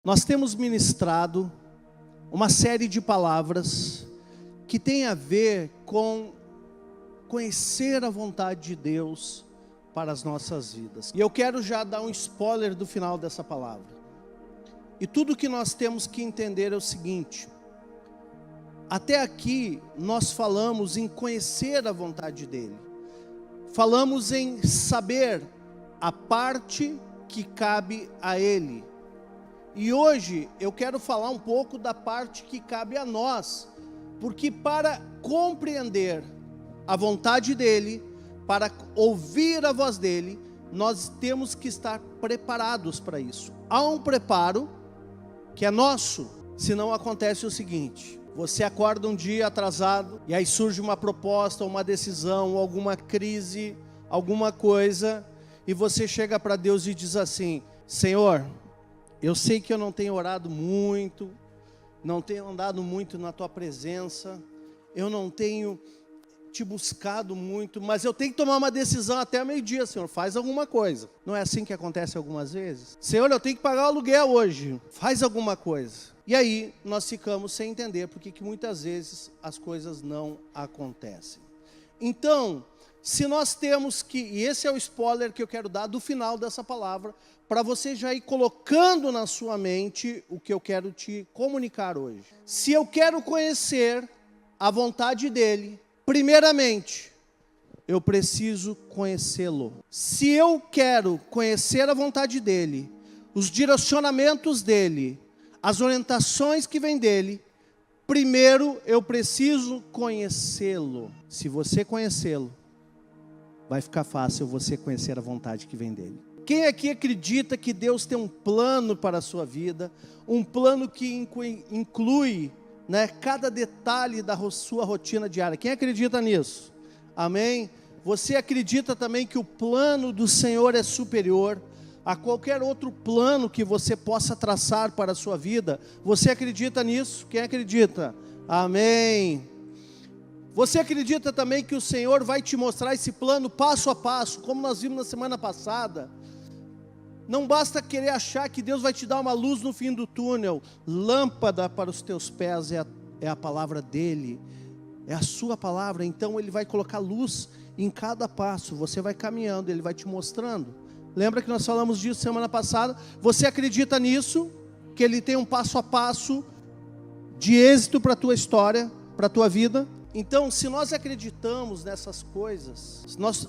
Nós temos ministrado uma série de palavras que tem a ver com conhecer a vontade de Deus para as nossas vidas. E eu quero já dar um spoiler do final dessa palavra. E tudo que nós temos que entender é o seguinte: até aqui nós falamos em conhecer a vontade dEle. Falamos em saber a parte que cabe a Ele. E hoje eu quero falar um pouco da parte que cabe a nós, porque para compreender a vontade dEle, para ouvir a voz dEle, nós temos que estar preparados para isso. Há um preparo que é nosso, senão acontece o seguinte: você acorda um dia atrasado, e aí surge uma proposta, uma decisão, alguma crise, alguma coisa, e você chega para Deus e diz assim: Senhor, eu sei que eu não tenho orado muito, não tenho andado muito na Tua presença, eu não tenho te buscado muito, mas eu tenho que tomar uma decisão até meio-dia, Senhor, faz alguma coisa. Não é assim que acontece algumas vezes? Senhor, eu tenho que pagar o aluguel hoje, faz alguma coisa. E aí nós ficamos sem entender porque que muitas vezes as coisas não acontecem. Então, se nós temos que, e esse é o spoiler que eu quero dar do final dessa palavra, para você já ir colocando na sua mente o que eu quero te comunicar hoje. Se eu quero conhecer a vontade dEle, primeiramente, eu preciso conhecê-lo. Se eu quero conhecer a vontade dEle, os direcionamentos dEle, as orientações que vêm dEle, primeiro eu preciso conhecê-lo. Se você conhecê-lo, vai ficar fácil você conhecer a vontade que vem dEle. Quem aqui acredita que Deus tem um plano para a sua vida, um plano que inclui, cada detalhe da sua rotina diária? Quem acredita nisso? Amém? Você acredita também que o plano do Senhor é superior a qualquer outro plano que você possa traçar para a sua vida? Você acredita nisso? Quem acredita? Amém. Você acredita também que o Senhor vai te mostrar esse plano passo a passo, como nós vimos na semana passada? Não basta querer achar que Deus vai te dar uma luz no fim do túnel. Lâmpada para os teus pés é a palavra dEle, é a sua palavra. Então Ele vai colocar luz em cada passo. Você vai caminhando, Ele vai te mostrando. Lembra que nós falamos disso semana passada? Você acredita nisso? Que Ele tem um passo a passo de êxito para a tua história, para a tua vida? Então, se nós acreditamos nessas coisas,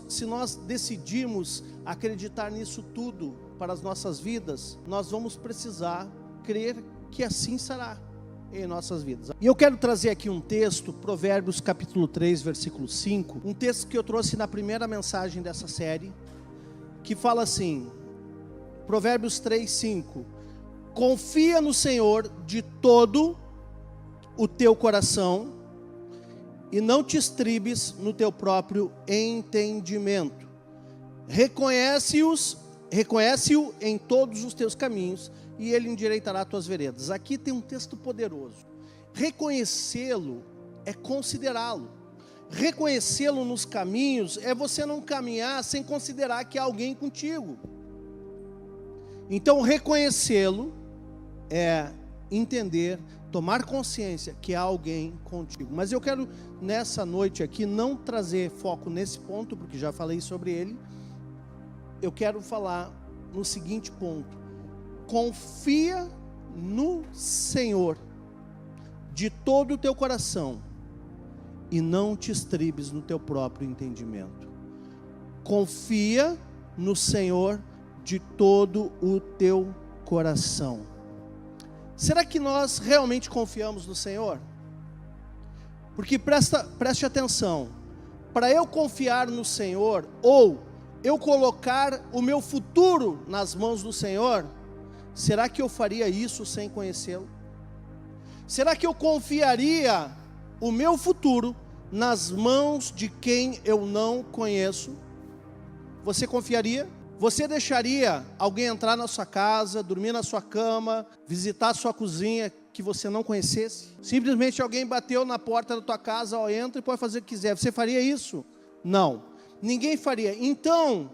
se nós decidimos acreditar nisso tudo para as nossas vidas, nós vamos precisar crer que assim será em nossas vidas. E eu quero trazer aqui um texto, Provérbios capítulo 3, versículo 5, um texto que eu trouxe na primeira mensagem dessa série, que fala assim, Provérbios 3, 5, confia no Senhor de todo o teu coração, e não te estribes no teu próprio entendimento. Reconhece-o em todos os teus caminhos, e Ele endireitará as tuas veredas. Aqui tem um texto poderoso. Reconhecê-lo é considerá-lo. Reconhecê-lo nos caminhos é você não caminhar sem considerar que há alguém contigo. Então, reconhecê-lo é entender, tomar consciência que há alguém contigo. Mas eu quero, nessa noite aqui, não trazer foco nesse ponto, porque já falei sobre ele. Eu quero falar no seguinte ponto: confia no Senhor de todo o teu coração e não te estribes no teu próprio entendimento. Confia no Senhor de todo o teu coração. Será que nós realmente confiamos no Senhor? Porque preste atenção, para eu confiar no Senhor, ou eu colocar o meu futuro nas mãos do Senhor, será que eu faria isso sem conhecê-lo? Será que eu confiaria o meu futuro nas mãos de quem eu não conheço? Você confiaria? Você deixaria alguém entrar na sua casa, dormir na sua cama, visitar a sua cozinha que você não conhecesse? Simplesmente alguém bateu na porta da tua casa, entra e pode fazer o que quiser. Você faria isso? Não, ninguém faria. Então,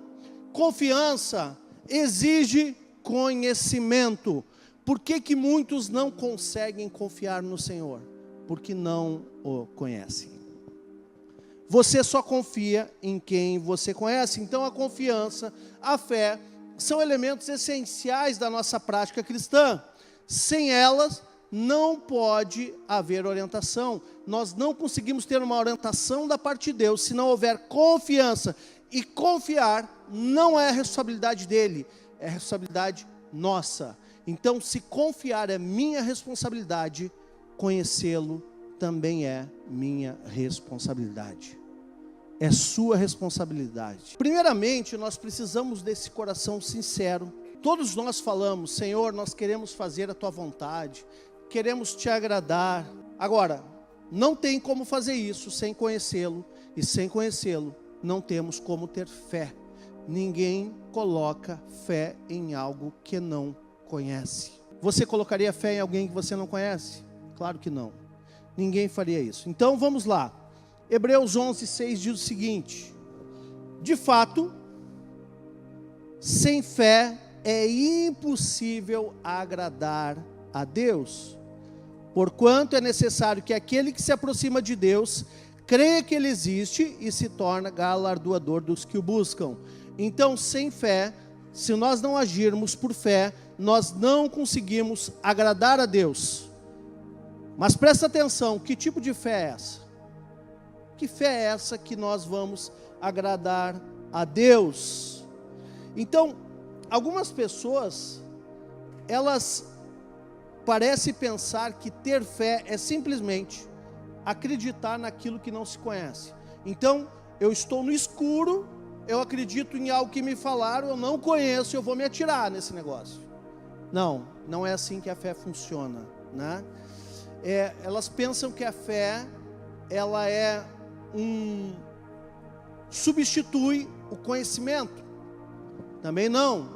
confiança exige conhecimento. Por que muitos não conseguem confiar no Senhor? Porque não o conhecem. Você só confia em quem você conhece. Então a confiança, a fé, são elementos essenciais da nossa prática cristã. Sem elas, não pode haver orientação. Nós não conseguimos ter uma orientação da parte de Deus se não houver confiança. E confiar não é responsabilidade dele, é responsabilidade nossa. Então, se confiar é minha responsabilidade, conhecê-lo também é minha responsabilidade. É sua responsabilidade. Primeiramente, nós precisamos desse coração sincero. Todos nós falamos: Senhor, nós queremos fazer a tua vontade, queremos te agradar. Agora, não tem como fazer isso sem conhecê-lo, e sem conhecê-lo, não temos como ter fé. Ninguém coloca fé em algo que não conhece. Você colocaria fé em alguém que você não conhece? Claro que não. Ninguém faria isso. Então vamos lá. Hebreus 11:6 diz o seguinte: de fato, sem fé é impossível agradar a Deus, porquanto é necessário que aquele que se aproxima de Deus creia que Ele existe e se torna galardoador dos que o buscam. Então, sem fé, se nós não agirmos por fé, nós não conseguimos agradar a Deus. Mas presta atenção, que tipo de fé é essa? Que fé é essa que nós vamos agradar a Deus? Então, algumas pessoas, elas parecem pensar que ter fé é simplesmente acreditar naquilo que não se conhece. Então, eu estou no escuro, eu acredito em algo que me falaram, eu não conheço, eu vou me atirar nesse negócio. Não, não é assim que a fé funciona, né? Elas pensam que a fé, ela substitui o conhecimento. Também não.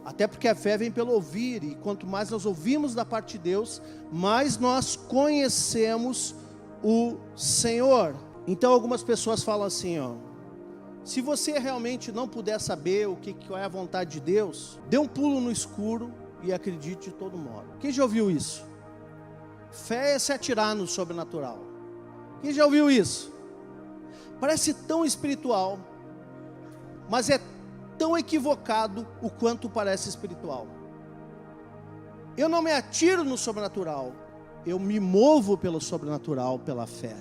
Até porque a fé vem pelo ouvir, e quanto mais nós ouvimos da parte de Deus, mais nós conhecemos o Senhor. Então algumas pessoas falam assim, se você realmente não puder saber qual é a vontade de Deus, dê um pulo no escuro e acredite de todo modo. Quem já ouviu isso? Fé é se atirar no sobrenatural. Quem já ouviu isso? Parece tão espiritual, mas é tão equivocado o quanto parece espiritual. Eu não me atiro no sobrenatural, eu me movo pelo sobrenatural, pela fé.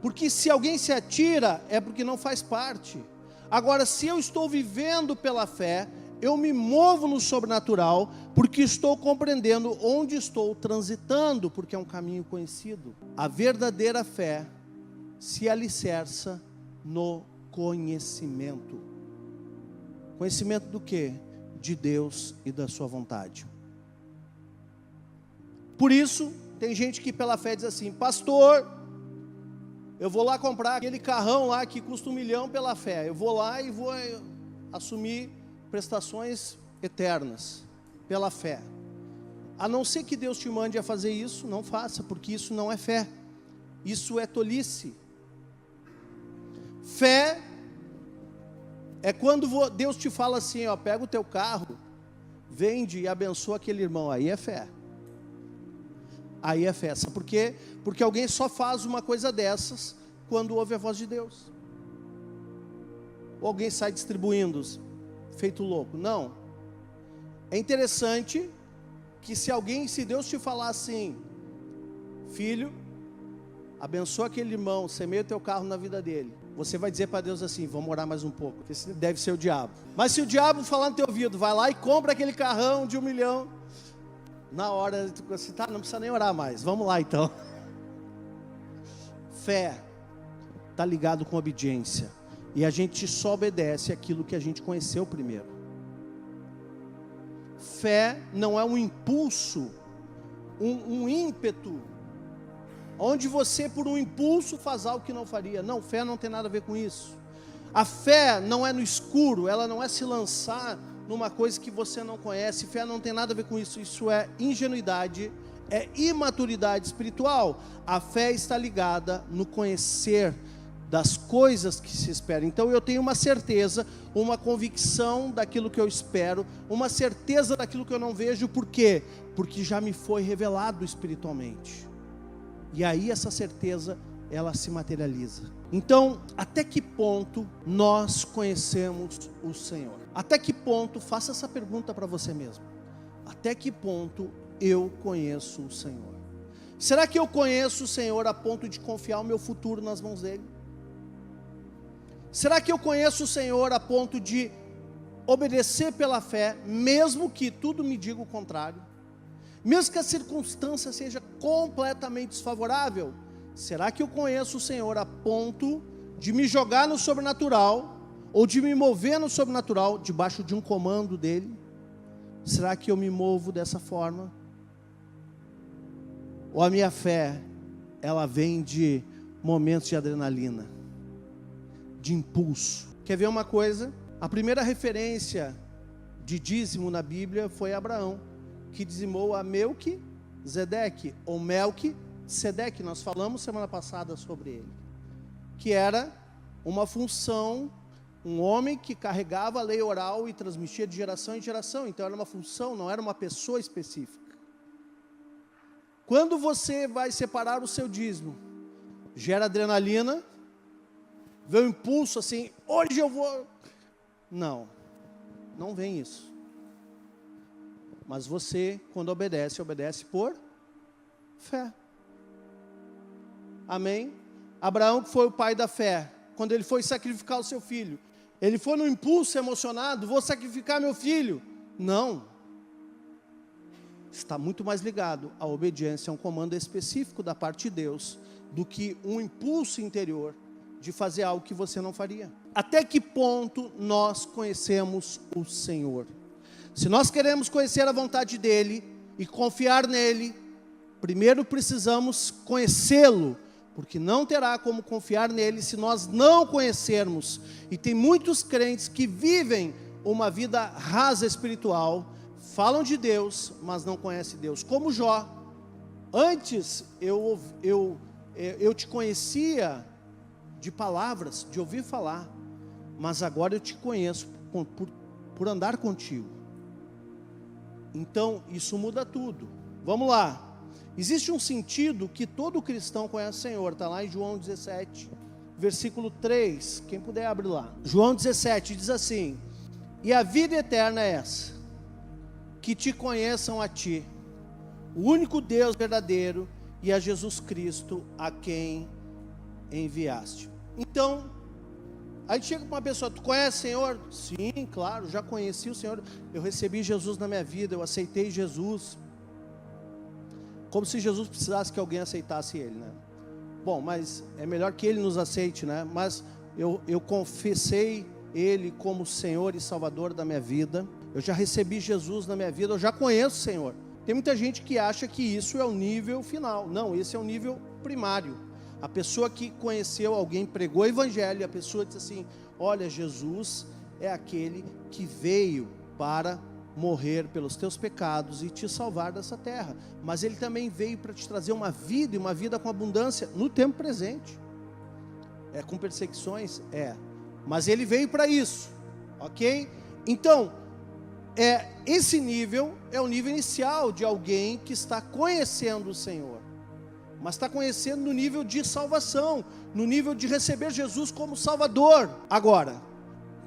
Porque se alguém se atira, é porque não faz parte. Agora, se eu estou vivendo pela fé, eu me movo no sobrenatural, porque estou compreendendo onde estou transitando, porque é um caminho conhecido. A verdadeira fé se alicerça no conhecimento. Conhecimento do quê? De Deus e da sua vontade. Por isso, tem gente que pela fé diz assim: pastor, eu vou lá comprar aquele carrão lá que custa 1 milhão pela fé. Eu vou lá e vou assumir prestações eternas pela fé. A não ser que Deus te mande a fazer isso, não faça, porque isso não é fé. Isso é tolice. Fé é quando Deus te fala assim, pega o teu carro, vende e abençoa aquele irmão. Aí é fé. Aí é fé. Sabe por quê? Porque alguém só faz uma coisa dessas quando ouve a voz de Deus. Ou alguém sai distribuindo, feito louco. Não. É interessante que se Deus te falar assim: filho, abençoa aquele irmão, semeia o teu carro na vida dele, você vai dizer para Deus assim: vamos orar mais um pouco, porque esse deve ser o diabo. Mas se o diabo falar no teu ouvido, vai lá e compra aquele carrão de 1 milhão, na hora, você não precisa nem orar mais, vamos lá então. Fé está ligado com obediência, e a gente só obedece aquilo que a gente conheceu primeiro. Fé não é um impulso, um ímpeto, onde você por um impulso faz algo que não faria. Não, fé não tem nada a ver com isso. A fé não é no escuro, ela não é se lançar numa coisa que você não conhece. Fé não tem nada a ver com isso. Isso é ingenuidade, é imaturidade espiritual. A fé está ligada no conhecer das coisas que se esperam. Então eu tenho uma certeza, uma convicção daquilo que eu espero, uma certeza daquilo que eu não vejo. Por quê? Porque já me foi revelado espiritualmente. E aí essa certeza, ela se materializa. Então, até que ponto nós conhecemos o Senhor? Até que ponto, faça essa pergunta para você mesmo. Até que ponto eu conheço o Senhor? Será que eu conheço o Senhor a ponto de confiar o meu futuro nas mãos dele? Será que eu conheço o Senhor a ponto de obedecer pela fé, mesmo que tudo me diga o contrário? Mesmo que a circunstância seja completamente desfavorável? Será que eu conheço o Senhor a ponto de me jogar no sobrenatural, ou de me mover no sobrenatural, debaixo de um comando dele? Será que eu me movo dessa forma? Ou a minha fé, ela vem de momentos de adrenalina, de impulso? Quer ver uma coisa? A primeira referência de dízimo na Bíblia foi Abraão, que dizimou a Melquisedeque, ou Melquisedeque. Nós falamos semana passada sobre ele, que era uma função, um homem que carregava a lei oral e transmitia de geração em geração. Então era uma função, não era uma pessoa específica. Quando você vai separar o seu dízimo, gera adrenalina, vê um impulso assim, hoje eu vou... Não vem isso. Mas você, quando obedece, obedece por fé. Amém? Abraão, que foi o pai da fé, quando ele foi sacrificar o seu filho, ele foi no impulso emocionado, vou sacrificar meu filho? Não. Está muito mais ligado à obediência, a um comando específico da parte de Deus, do que um impulso interior de fazer algo que você não faria. Até que ponto nós conhecemos o Senhor? Se nós queremos conhecer a vontade dEle e confiar nele, primeiro precisamos conhecê-lo, porque não terá como confiar nele se nós não conhecermos. E tem muitos crentes que vivem uma vida rasa espiritual, falam de Deus, mas não conhecem Deus. Como Jó. Antes eu te conhecia de palavras, de ouvir falar, mas agora eu te conheço por andar contigo. Então isso muda tudo. Vamos lá. Existe um sentido que todo cristão conhece o Senhor, está lá em João 17, versículo 3, quem puder abrir lá. João 17 diz assim: e a vida eterna é essa, que te conheçam a ti, o único Deus verdadeiro, e a Jesus Cristo, a quem enviaste. Então, aí chega para uma pessoa, tu conhece o Senhor? Sim, claro, já conheci o Senhor, eu recebi Jesus na minha vida, eu aceitei Jesus. Como se Jesus precisasse que alguém aceitasse Ele, né? Bom, mas é melhor que Ele nos aceite, né? Mas eu confessei Ele como Senhor e Salvador da minha vida, eu já recebi Jesus na minha vida, eu já conheço o Senhor. Tem muita gente que acha que isso é o nível final. Não, esse é o nível primário. A pessoa que conheceu alguém, pregou o Evangelho, e a pessoa diz assim: olha, Jesus é aquele que veio para morrer pelos teus pecados e te salvar dessa terra, mas Ele também veio para te trazer uma vida, e uma vida com abundância, no tempo presente. Com perseguições? Mas Ele veio para isso, ok? Então, esse nível é o nível inicial de alguém que está conhecendo o Senhor, mas está conhecendo no nível de salvação, no nível de receber Jesus como Salvador. Agora,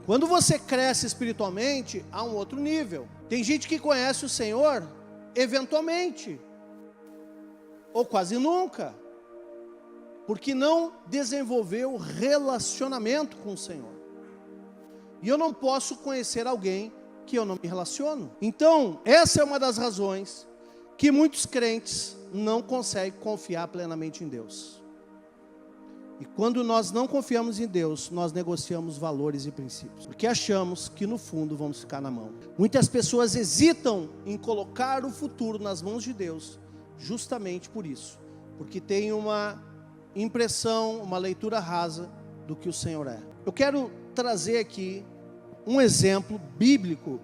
quando você cresce espiritualmente, há um outro nível. Tem gente que conhece o Senhor eventualmente, ou quase nunca, porque não desenvolveu relacionamento com o Senhor. E eu não posso conhecer alguém que eu não me relaciono. Então, essa é uma das razões que muitos crentes não conseguem confiar plenamente em Deus. E quando nós não confiamos em Deus, nós negociamos valores e princípios, porque achamos que no fundo vamos ficar na mão. Muitas pessoas hesitam em colocar o futuro nas mãos de Deus, justamente por isso, porque tem uma impressão, uma leitura rasa do que o Senhor é. Eu quero trazer aqui um exemplo bíblico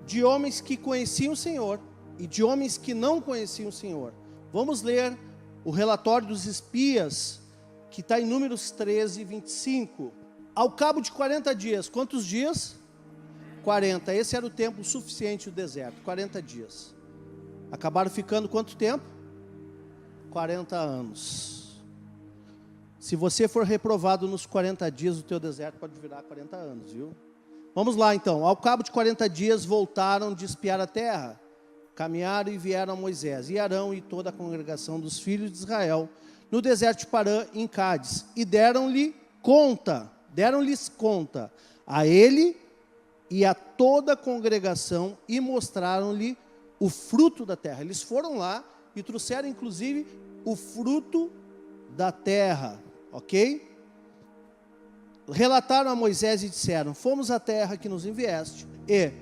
de homens que conheciam o Senhor e de homens que não conheciam o Senhor. Vamos ler o relatório dos espias que está em Números 13, 25. Ao cabo de 40 dias, quantos dias? 40, esse era o tempo suficiente do deserto, 40 dias. Acabaram ficando quanto tempo? 40 anos. Se você for reprovado nos 40 dias, o teu deserto pode virar 40 anos, viu? Vamos lá então, ao cabo de 40 dias voltaram de espiar a terra, caminharam e vieram a Moisés e Arão e toda a congregação dos filhos de Israel, no deserto de Parã, em Cádiz, e deram-lhes conta, a ele e a toda a congregação, e mostraram-lhe o fruto da terra. Eles foram lá e trouxeram, inclusive, o fruto da terra, ok? Relataram a Moisés e disseram: fomos à terra que nos enviaste, e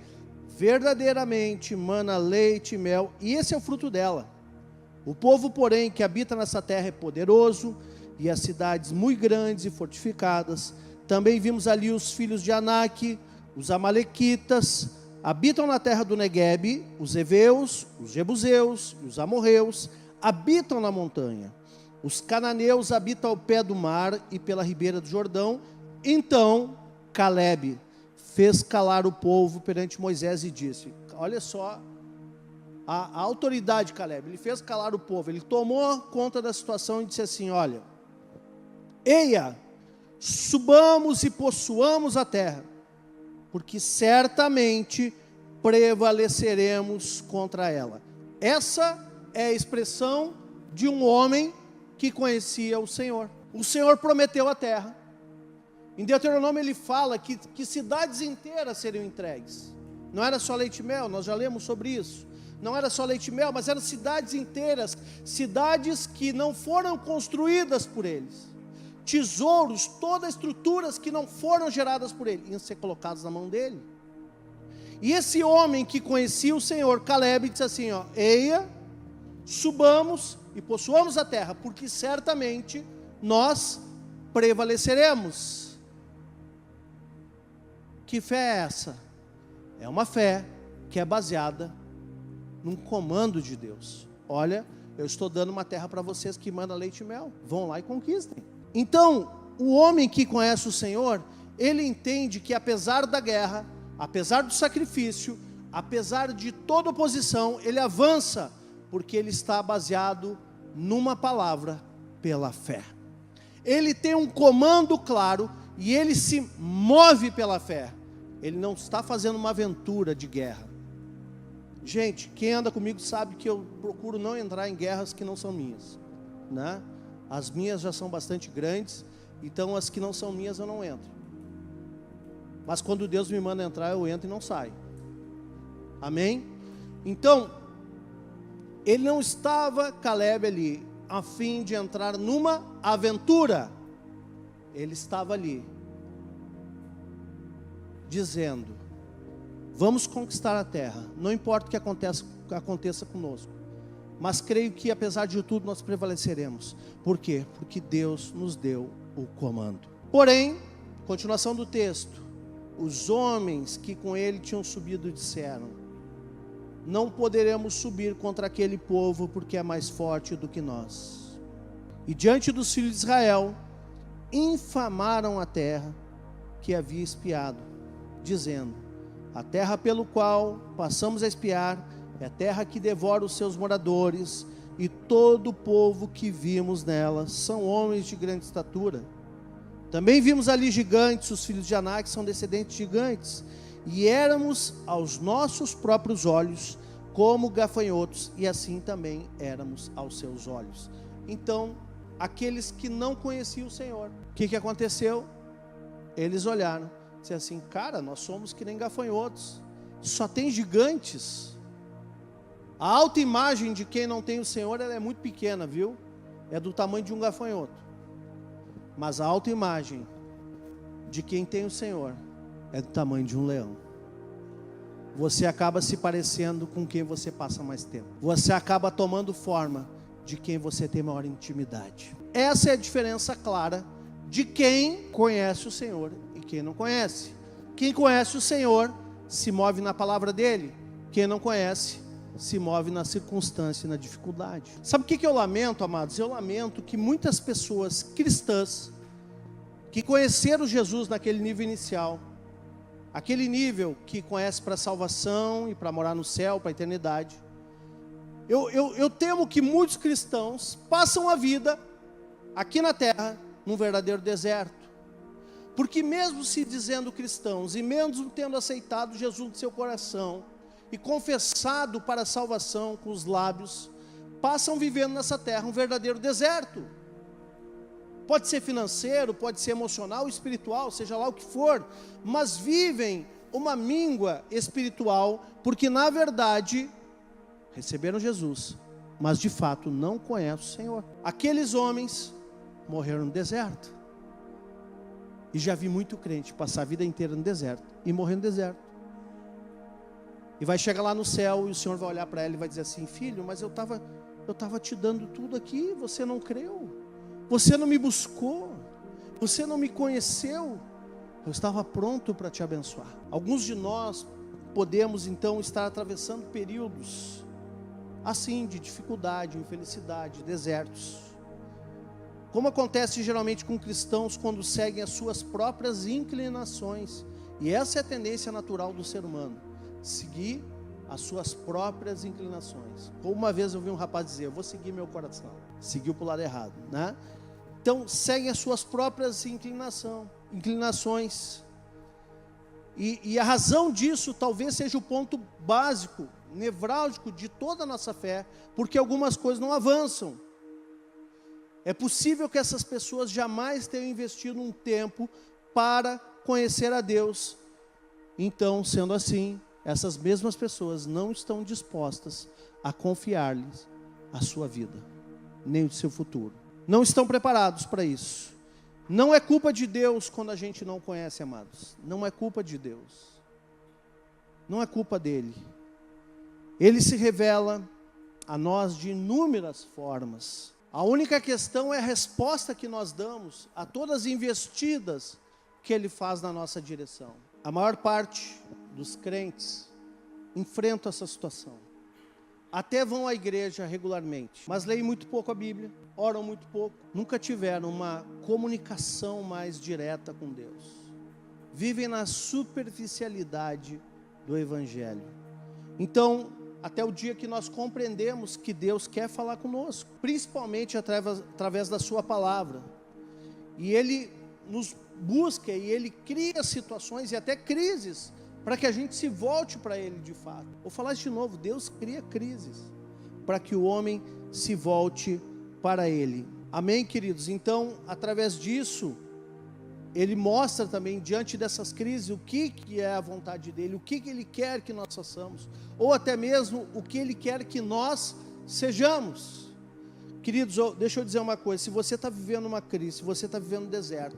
verdadeiramente mana leite e mel, e esse é o fruto dela. O povo, porém, que habita nessa terra é poderoso, e as cidades muito grandes e fortificadas. Também vimos ali os filhos de Anak, os amalequitas, habitam na terra do Neguebe, os heveus, os jebuseus, os amorreus, habitam na montanha. Os cananeus habitam ao pé do mar e pela ribeira do Jordão. Então Calebe fez calar o povo perante Moisés e disse, olha só a autoridade de Calebe, ele fez calar o povo, ele tomou conta da situação e disse assim, olha, eia, subamos e possuamos a terra, porque certamente prevaleceremos contra ela. Essa é a expressão de um homem que conhecia o Senhor. O Senhor prometeu a terra. Em Deuteronômio ele fala que cidades inteiras seriam entregues. Não era só leite e mel, nós já lemos sobre isso. Não era só leite e mel, mas eram cidades inteiras, cidades que não foram construídas por eles. Tesouros, todas estruturas que não foram geradas por ele, iam ser colocadas na mão dele. E esse homem que conhecia o Senhor, Calebe, disse assim, ó, eia, subamos e possuamos a terra, porque certamente nós prevaleceremos. Que fé é essa? É uma fé que é baseada num comando de Deus. Olha, eu estou dando uma terra para vocês que manda leite e mel, vão lá e conquistem. Então, o homem que conhece o Senhor, ele entende que apesar da guerra, apesar do sacrifício, apesar de toda oposição, ele avança, porque ele está baseado numa palavra, pela fé. Ele tem um comando claro, e ele se move pela fé. Ele não está fazendo uma aventura de guerra. Gente, quem anda comigo sabe que eu procuro não entrar em guerras que não são minhas, né? As minhas já são bastante grandes, então as que não são minhas eu não entro. Mas quando Deus me manda entrar, eu entro e não saio. Amém? Então, ele não estava, Calebe, ali, a fim de entrar numa aventura. Ele estava ali, dizendo, vamos conquistar a terra, não importa o que aconteça conosco. Mas creio que apesar de tudo nós prevaleceremos. Por quê? Porque Deus nos deu o comando. Porém, continuação do texto, os homens que com ele tinham subido disseram, não poderemos subir contra aquele povo porque é mais forte do que nós. E diante dos filhos de Israel, infamaram a terra que havia espiado, dizendo, a terra pelo qual passamos a espiar é a terra que devora os seus moradores, e todo o povo que vimos nela são homens de grande estatura. Também vimos ali gigantes, os filhos de Anak são descendentes de gigantes, e éramos aos nossos próprios olhos como gafanhotos, e assim também éramos aos seus olhos. Então, aqueles que não conheciam o Senhor, o que aconteceu? Eles olharam, disseram assim, cara, nós somos que nem gafanhotos, só tem gigantes. A autoimagem de quem não tem o Senhor, ela é muito pequena, viu? É do tamanho de um gafanhoto. Mas a autoimagem de quem tem o Senhor é do tamanho de um leão. Você acaba se parecendo com quem você passa mais tempo. Você acaba tomando forma de quem você tem maior intimidade. Essa é a diferença clara de quem conhece o Senhor e quem não conhece. Quem conhece o Senhor se move na palavra dele. Quem não conhece se move na circunstância e na dificuldade. Sabe o que eu lamento, amados? Eu lamento que muitas pessoas cristãs, que conheceram Jesus naquele nível inicial, aquele nível que conhece para a salvação e para morar no céu, para a eternidade, eu temo que muitos cristãos passam a vida aqui na terra num verdadeiro deserto. Porque mesmo se dizendo cristãos e mesmo tendo aceitado Jesus no seu coração e confessado para a salvação com os lábios, passam vivendo nessa terra um verdadeiro deserto. Pode ser financeiro, pode ser emocional, espiritual, seja lá o que for, mas vivem uma míngua espiritual, porque na verdade receberam Jesus, mas de fato não conhecem o Senhor. Aqueles homens morreram no deserto. E já vi muito crente passar a vida inteira no deserto e morrer no deserto. E vai chegar lá no céu e o Senhor vai olhar para ela e vai dizer assim: filho, mas eu estava te dando tudo aqui, você não creu, você não me buscou, você não me conheceu, eu estava pronto para te abençoar. Alguns de nós podemos então estar atravessando períodos assim de dificuldade, infelicidade, desertos. Como acontece geralmente com cristãos quando seguem as suas próprias inclinações. E essa é a tendência natural do ser humano, seguir as suas próprias inclinações. Como uma vez eu vi um rapaz dizer: eu vou seguir meu coração. Seguiu para o lado errado, né? Então, seguem as suas próprias inclinações. E a razão disso talvez seja o ponto básico, nevrálgico de toda a nossa fé, porque algumas coisas não avançam. É possível que essas pessoas jamais tenham investido um tempo para conhecer a Deus. Então, sendo assim, essas mesmas pessoas não estão dispostas a confiar-lhes a sua vida, nem o seu futuro. Não estão preparados para isso. Não é culpa de Deus quando a gente não conhece, amados. Não é culpa de Deus. Não é culpa dele. Ele se revela a nós de inúmeras formas. A única questão é a resposta que nós damos a todas as investidas que Ele faz na nossa direção. A maior parte dos crentes enfrentam essa situação. Até vão à igreja regularmente, mas leem muito pouco a Bíblia, oram muito pouco, nunca tiveram uma comunicação mais direta com Deus. Vivem na superficialidade do Evangelho. Então, até o dia que nós compreendemos que Deus quer falar conosco, principalmente através da sua palavra. E Ele nos busca e Ele cria situações e até crises para que a gente se volte para Ele de fato. Vou falar isso de novo: Deus cria crises para que o homem se volte para Ele. Amém, queridos? Então, através disso, Ele mostra também, diante dessas crises, o que é a vontade dEle, o que Ele quer que nós façamos, ou até mesmo o que Ele quer que nós sejamos. Queridos, deixa eu dizer uma coisa: se você está vivendo uma crise, se você está vivendo um deserto,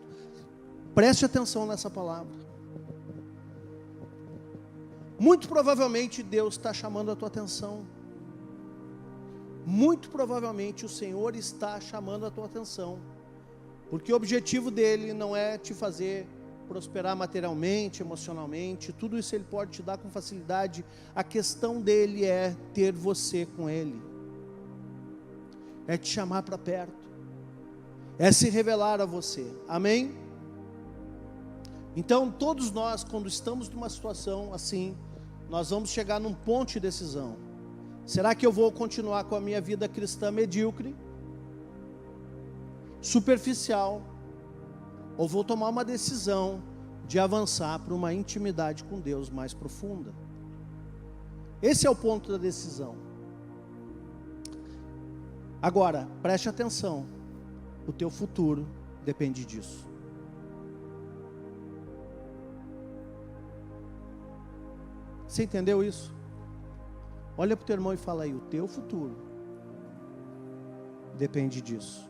preste atenção nessa palavra. Muito provavelmente Deus está chamando a tua atenção. Muito provavelmente o Senhor está chamando a tua atenção. Porque o objetivo dele não é te fazer prosperar materialmente, emocionalmente, tudo isso Ele pode te dar com facilidade. A questão dele é ter você com Ele, é te chamar para perto, é se revelar a você. Amém? Então todos nós, quando estamos numa situação assim, nós vamos chegar num ponto de decisão. Será que eu vou continuar com a minha vida cristã medíocre, superficial, ou vou tomar uma decisão de avançar para uma intimidade com Deus mais profunda? Esse é o ponto da decisão. Agora, preste atenção, o teu futuro depende disso. Você entendeu isso? Olha para o teu irmão e fala aí: o teu futuro depende disso.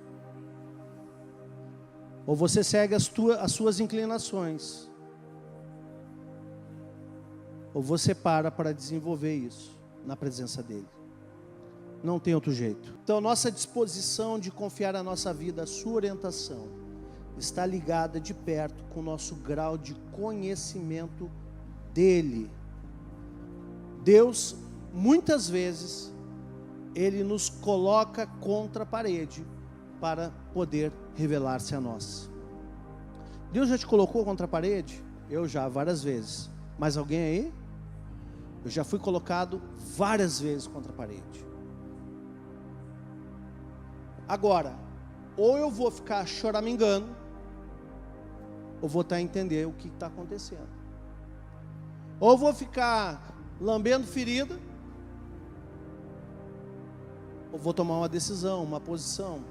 Ou você segue as suas inclinações, ou você para desenvolver isso na presença dEle. Não tem outro jeito. Então, nossa disposição de confiar a nossa vida, a sua orientação, está ligada de perto com o nosso grau de conhecimento dEle. Deus muitas vezes, Ele nos coloca contra a parede para poder revelar-se a nós. Deus já te colocou contra a parede? Eu já, várias vezes. Mais alguém aí? Eu já fui colocado várias vezes contra a parede. Agora, ou eu vou ficar choramingando, ou vou estar a entender o que está acontecendo. Ou vou ficar lambendo ferida, ou vou tomar uma decisão, uma posição.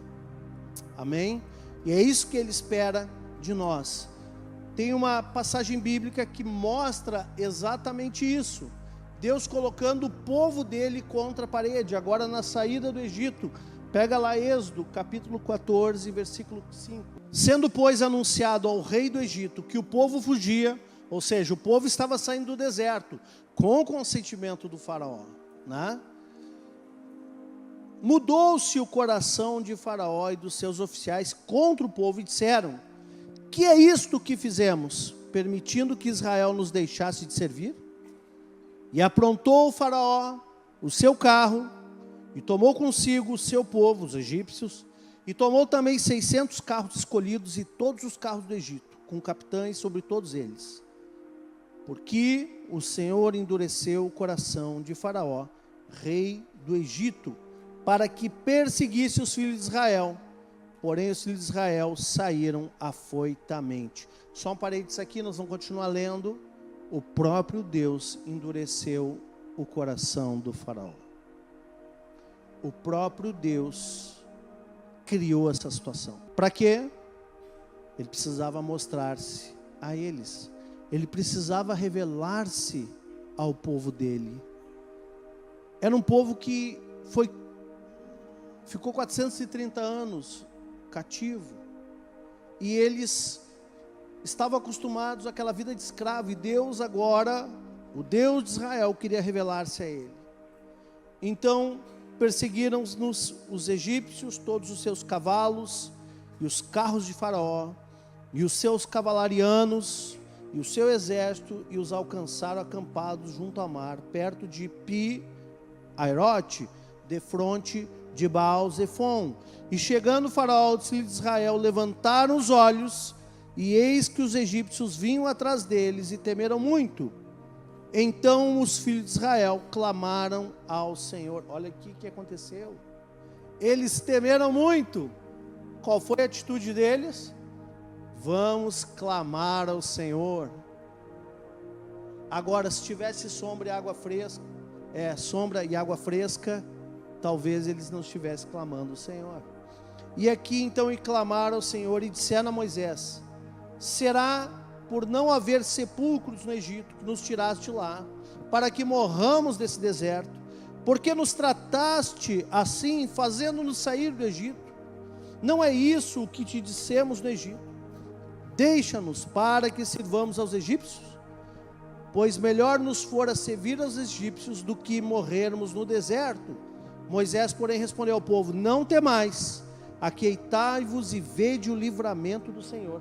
Amém? E é isso que Ele espera de nós. Tem uma passagem bíblica que mostra exatamente isso. Deus colocando o povo dele contra a parede, agora na saída do Egito. Pega lá Êxodo, capítulo 14, versículo 5. Sendo, pois, anunciado ao rei do Egito que o povo fugia, ou seja, o povo estava saindo do deserto, com o consentimento do faraó, né? Mudou-se o coração de Faraó e dos seus oficiais contra o povo e disseram: que é isto que fizemos, permitindo que Israel nos deixasse de servir? E aprontou o Faraó o seu carro, e tomou consigo o seu povo, os egípcios, e tomou também 600 carros escolhidos e todos os carros do Egito, com capitães sobre todos eles. Porque o Senhor endureceu o coração de Faraó, rei do Egito, para que perseguisse os filhos de Israel. Porém os filhos de Israel saíram afoitamente. Só um parênteses aqui, nós vamos continuar lendo. O próprio Deus endureceu o coração do faraó. O próprio Deus criou essa situação. Para quê? Ele precisava mostrar-se a eles. Ele precisava revelar-se ao povo dele. Era um povo que ficou 430 anos cativo. E eles estavam acostumados àquela vida de escravo. E Deus agora, o Deus de Israel, queria revelar-se a ele. Então perseguiram-nos os egípcios, todos os seus cavalos, e os carros de Faraó, e os seus cavalarianos, e o seu exército, e os alcançaram acampados junto ao mar, perto de Pi-Airote, defronte de Baal-Zefon. E chegando o Faraó dos filhos de Israel, levantaram os olhos, e eis que os egípcios vinham atrás deles, e temeram muito. Então os filhos de Israel clamaram ao Senhor. Olha aqui o que aconteceu. Eles temeram muito. Qual foi a atitude deles? Vamos clamar ao Senhor. Agora, se tivesse sombra e água fresca, talvez eles não estivessem clamando ao Senhor. E aqui então, e clamaram ao Senhor, e disseram a Moisés: será por não haver sepulcros no Egito que nos tiraste lá, para que morramos desse deserto? Porque nos trataste assim, fazendo-nos sair do Egito? Não é isso o que te dissemos no Egito: deixa-nos para que sirvamos aos egípcios? Pois melhor nos fora servir aos egípcios do que morrermos no deserto. Moisés, porém, respondeu ao povo: não temais, aquietai-vos e vede o livramento do Senhor,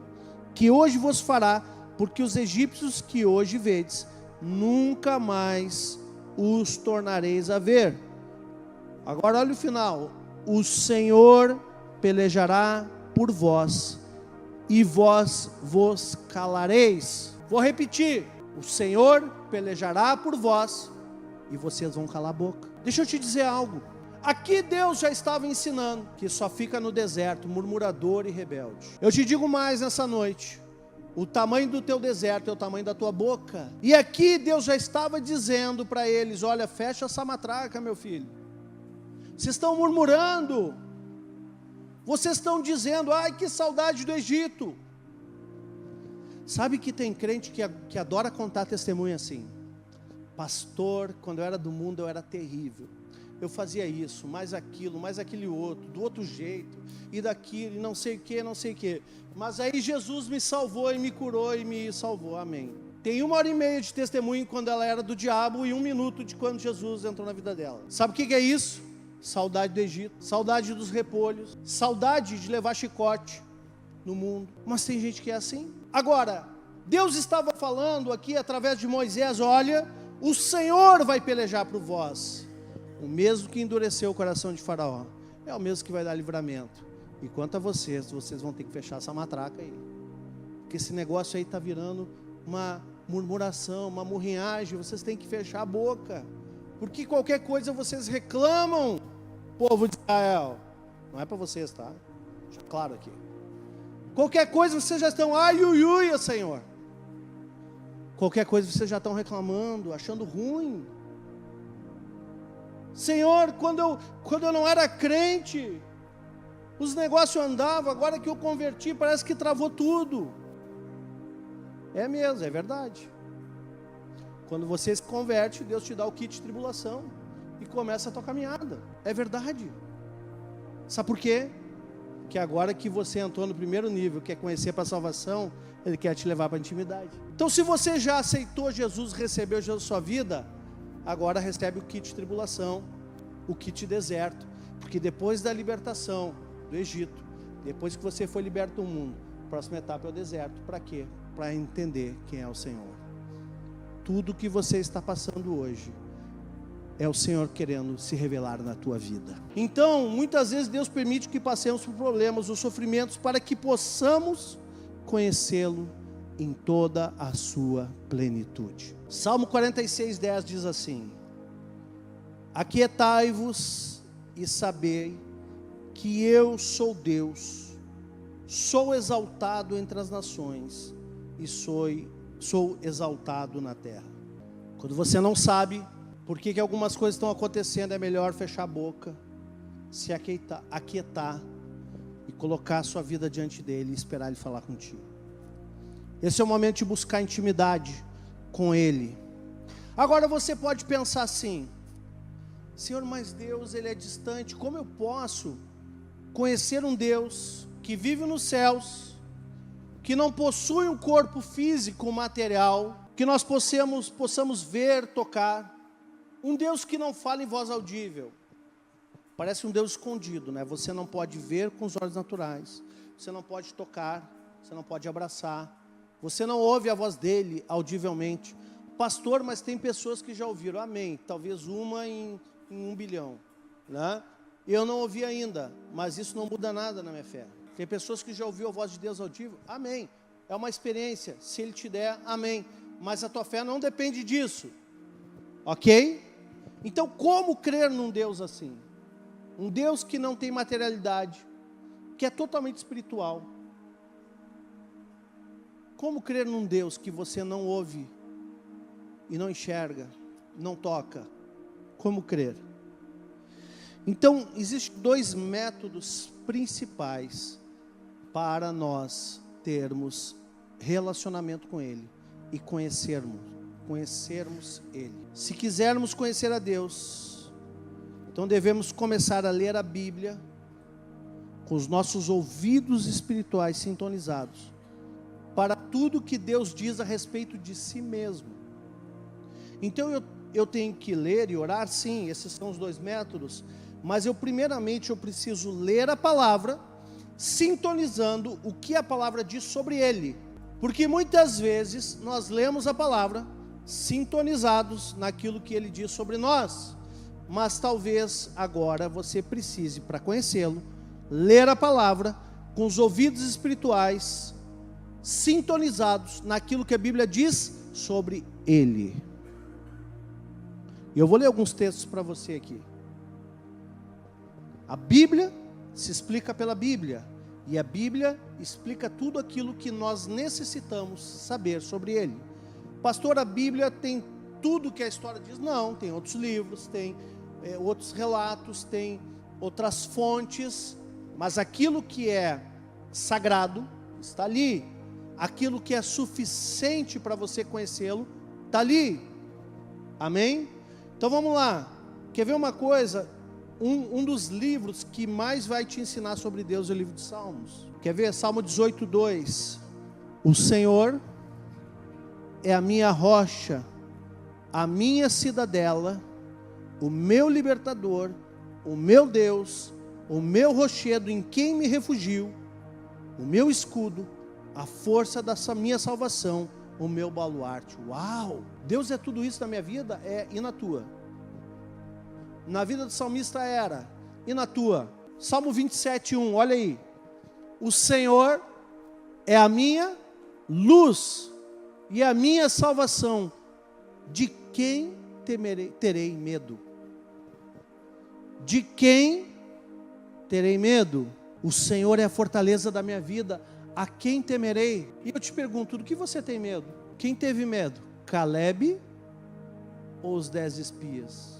que hoje vos fará, porque os egípcios que hoje vedes, nunca mais os tornareis a ver. Agora olha o final: o Senhor pelejará por vós, e vós vos calareis. Vou repetir: o Senhor pelejará por vós, e vocês vão calar a boca. Deixa eu te dizer algo. Aqui Deus já estava ensinando que só fica no deserto murmurador e rebelde. Eu te digo mais nessa noite: o tamanho do teu deserto é o tamanho da tua boca. E aqui Deus já estava dizendo para eles: olha, fecha essa matraca, meu filho. Vocês estão murmurando. Vocês estão dizendo: ai, que saudade do Egito. Sabe que tem crente que adora contar testemunho assim: pastor, quando eu era do mundo eu era terrível. Eu fazia isso, mais aquele outro, do outro jeito, e daquilo, e não sei o que, não sei o que. Mas aí Jesus me salvou e me curou e me salvou, amém. Tem 1h30 de testemunho quando ela era do diabo e 1 minuto de quando Jesus entrou na vida dela. Sabe o que é isso? Saudade do Egito, saudade dos repolhos, saudade de levar chicote no mundo. Mas tem gente que é assim. Agora, Deus estava falando aqui através de Moisés: olha, O Senhor vai pelejar por vós. O mesmo que endureceu o coração de Faraó é o mesmo que vai dar livramento. E quanto a vocês vão ter que fechar essa matraca aí. Porque esse negócio aí está virando uma murmuração, uma murrinhagem. Vocês têm que fechar a boca. Porque qualquer coisa vocês reclamam, povo de Israel. Não é para vocês, tá? Deixa claro aqui. Qualquer coisa vocês já estão, ai, ui, ui, Senhor. Qualquer coisa vocês já estão reclamando, achando ruim. Senhor, quando eu não era crente, os negócios andavam, agora que eu converti, parece que travou tudo. É mesmo, é verdade. Quando você se converte, Deus te dá o kit de tribulação e começa a tua caminhada. É verdade. Sabe por quê? Que agora que você entrou no primeiro nível, quer conhecer para a salvação, Ele quer te levar para a intimidade. Então, se você já aceitou Jesus, recebeu Jesus na sua vida, agora recebe o kit de tribulação, o kit deserto, porque depois da libertação do Egito, depois que você foi liberto do mundo, a próxima etapa é o deserto. Para quê? Para entender quem é o Senhor. Tudo que você está passando hoje é o Senhor querendo se revelar na tua vida. Então, muitas vezes Deus permite que passemos por problemas ou sofrimentos para que possamos conhecê-lo em toda a sua plenitude. Salmo 46:10 diz assim: aquietai-vos e sabei que eu sou Deus, sou exaltado entre as nações e sou exaltado na terra. Quando você não sabe por que algumas coisas estão acontecendo, é melhor fechar a boca, se aquietar e colocar a sua vida diante dele e esperar ele falar contigo. Esse é o momento de buscar intimidade com ele. Agora você pode pensar assim: Senhor, mas Deus, ele é distante, como eu posso conhecer um Deus que vive nos céus, que não possui um corpo físico, material, que nós possamos ver, tocar, um Deus que não fala em voz audível? Parece um Deus escondido, né? Você não pode ver com os olhos naturais, você não pode tocar, você não pode abraçar, você não ouve a voz dele audivelmente. Pastor, mas tem pessoas que já ouviram, amém, talvez uma em 1 bilhão, né? Eu não ouvi ainda, mas isso não muda nada na minha fé. Tem pessoas que já ouviram a voz de Deus audível, amém, é uma experiência, se ele te der, amém, mas a tua fé não depende disso, ok? Então, como crer num Deus assim? Um Deus que não tem materialidade, que é totalmente espiritual. Como crer num Deus que você não ouve e não enxerga, não toca? Como crer? Então, existem 2 métodos principais para nós termos relacionamento com Ele e conhecermos Ele. Se quisermos conhecer a Deus, então devemos começar a ler a Bíblia com os nossos ouvidos espirituais sintonizados para tudo que Deus diz a respeito de si mesmo. Então eu tenho que ler e orar, sim, esses são os 2 métodos, mas primeiramente eu preciso ler a palavra, sintonizando o que a palavra diz sobre Ele, porque muitas vezes nós lemos a palavra sintonizados naquilo que Ele diz sobre nós, mas talvez agora você precise, para conhecê-lo, ler a palavra com os ouvidos espirituais sintonizados naquilo que a Bíblia diz sobre Ele. E eu vou ler alguns textos para você aqui. A Bíblia se explica pela Bíblia, e a Bíblia explica tudo aquilo que nós necessitamos saber sobre Ele. Pastor, a Bíblia tem tudo que a história diz? Não, tem outros livros, tem outros relatos, tem outras fontes, mas aquilo que é sagrado está ali. Aquilo que é suficiente para você conhecê-lo está ali. Amém? Então vamos lá. Quer ver uma coisa? Um dos livros que mais vai te ensinar sobre Deus é o livro de Salmos. Quer ver? Salmo 18:2. O Senhor é a minha rocha, a minha cidadela, o meu libertador, o meu Deus, o meu rochedo em quem me refugio, o meu escudo, a força da minha salvação, o meu baluarte. Uau! Deus é tudo isso na minha vida? É, e na tua? Na vida do salmista era, e na tua? Salmo 27:1, olha aí. O Senhor é a minha luz e a minha salvação. De quem terei medo? De quem terei medo? O Senhor é a fortaleza da minha vida. A quem temerei? E eu te pergunto, do que você tem medo? Quem teve medo? Calebe ou os 10 espias?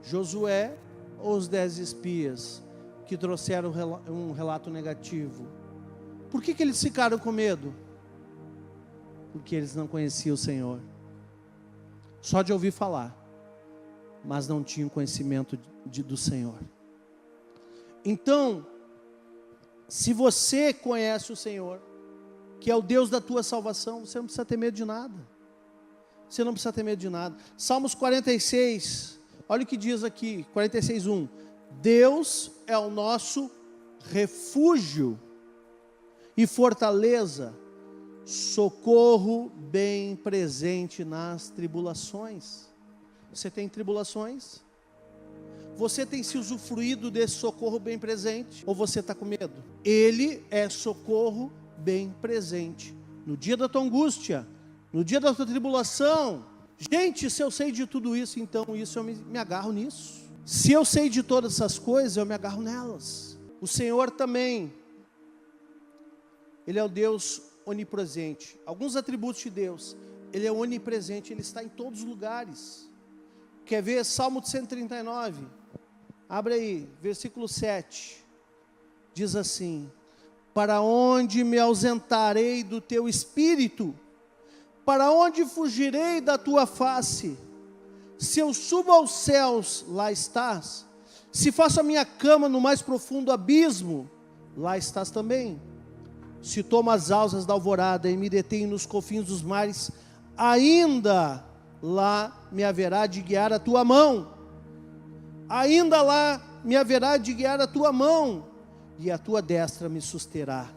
Josué ou os 10 espias que trouxeram um relato negativo? Por que eles ficaram com medo? Porque eles não conheciam o Senhor. Só de ouvir falar, mas não tinham conhecimento do Senhor. Então, se você conhece o Senhor, que é o Deus da tua salvação, você não precisa ter medo de nada. Você não precisa ter medo de nada. Salmos 46, olha o que diz aqui, 46:1. Deus é o nosso refúgio e fortaleza, socorro bem presente nas tribulações. Você tem tribulações? Você tem se usufruído desse socorro bem presente? Ou você está com medo? Ele é socorro bem presente. No dia da tua angústia, no dia da tua tribulação. Gente, se eu sei de tudo isso, então isso eu me agarro nisso. Se eu sei de todas essas coisas, eu me agarro nelas. O Senhor também, Ele é o Deus onipresente. Alguns atributos de Deus: Ele é onipresente, Ele está em todos os lugares. Quer ver? Salmo 139, abre aí, versículo 7, diz assim: para onde me ausentarei do teu espírito? Para onde fugirei da tua face? Se eu subo aos céus, lá estás. Se faço a minha cama no mais profundo abismo, lá estás também. Se tomo as asas da alvorada e me detenho nos confins dos mares, ainda lá me haverá de guiar a tua mão. Ainda lá me haverá de guiar a tua mão, e a tua destra me susterá.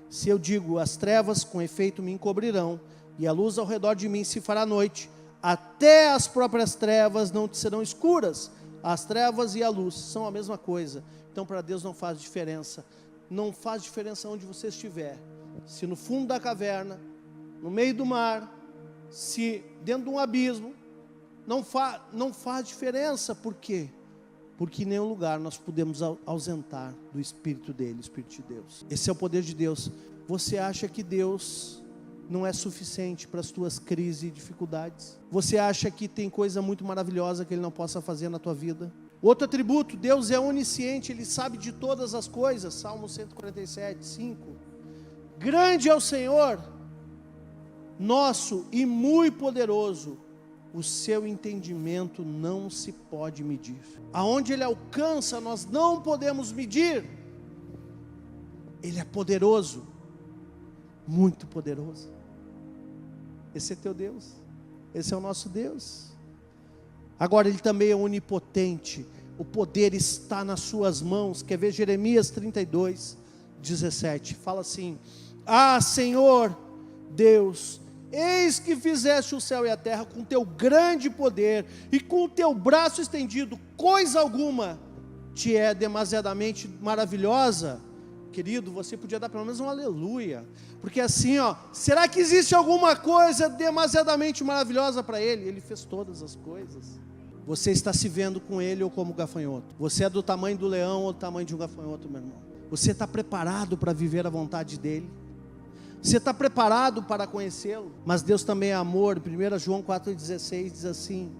Se eu digo, as trevas com efeito me encobrirão, e a luz ao redor de mim se fará noite, até as próprias trevas não te serão escuras. As trevas e a luz são a mesma coisa. Então para Deus não faz diferença. Não faz diferença onde você estiver. Se no fundo da caverna, no meio do mar, se dentro de um abismo, não faz diferença. Por quê? Porque em nenhum lugar nós podemos ausentar do Espírito dele, Espírito de Deus. Esse é o poder de Deus. Você acha que Deus não é suficiente para as tuas crises e dificuldades? Você acha que tem coisa muito maravilhosa que Ele não possa fazer na tua vida? Outro atributo: Deus é onisciente, Ele sabe de todas as coisas. Salmo 147:5. Grande é o Senhor nosso e muito poderoso, o seu entendimento não se pode medir. Aonde Ele alcança, nós não podemos medir. Ele é poderoso, muito poderoso. Esse é teu Deus, esse é o nosso Deus. Agora Ele também é onipotente, o poder está nas suas mãos. Quer ver? Jeremias 32:17, fala assim: ah, Senhor Deus, eis que fizeste o céu e a terra com teu grande poder, e com o teu braço estendido, coisa alguma te é demasiadamente maravilhosa. Querido, você podia dar pelo menos um aleluia, porque assim, será que existe alguma coisa demasiadamente maravilhosa para Ele? Ele fez todas as coisas. Você está se vendo com Ele ou como gafanhoto? Você é do tamanho do leão ou do tamanho de um gafanhoto, meu irmão? Você está preparado para viver a vontade dEle? Você está preparado para conhecê-lo? Mas Deus também é amor. 1 João 4,16 diz assim: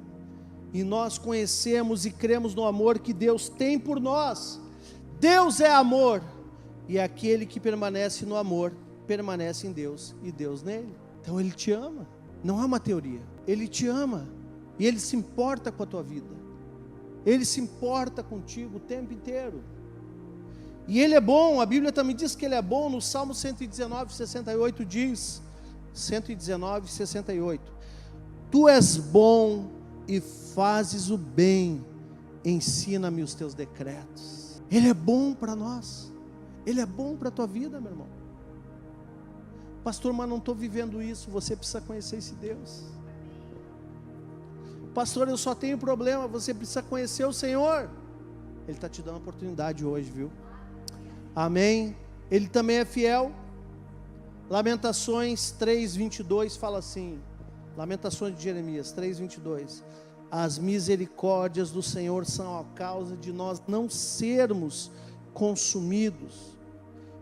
e nós conhecemos e cremos no amor que Deus tem por nós. Deus é amor, e aquele que permanece no amor, permanece em Deus e Deus nele. Então Ele te ama, não é uma teoria. Ele te ama, e Ele se importa com a tua vida. Ele se importa contigo o tempo inteiro. E Ele é bom. A Bíblia também diz que Ele é bom. No Salmo 119:68 diz, 119:68, tu és bom e fazes o bem, ensina-me os teus decretos. Ele é bom para nós. Ele é bom para a tua vida, meu irmão. Pastor, mas não estou vivendo isso. Você precisa conhecer esse Deus. Pastor, eu só tenho problema. Você precisa conhecer o Senhor. Ele está te dando a oportunidade hoje, viu? Amém. Ele também é fiel. Lamentações 3:22 fala assim. Lamentações de Jeremias 3:22. As misericórdias do Senhor são a causa de nós não sermos consumidos,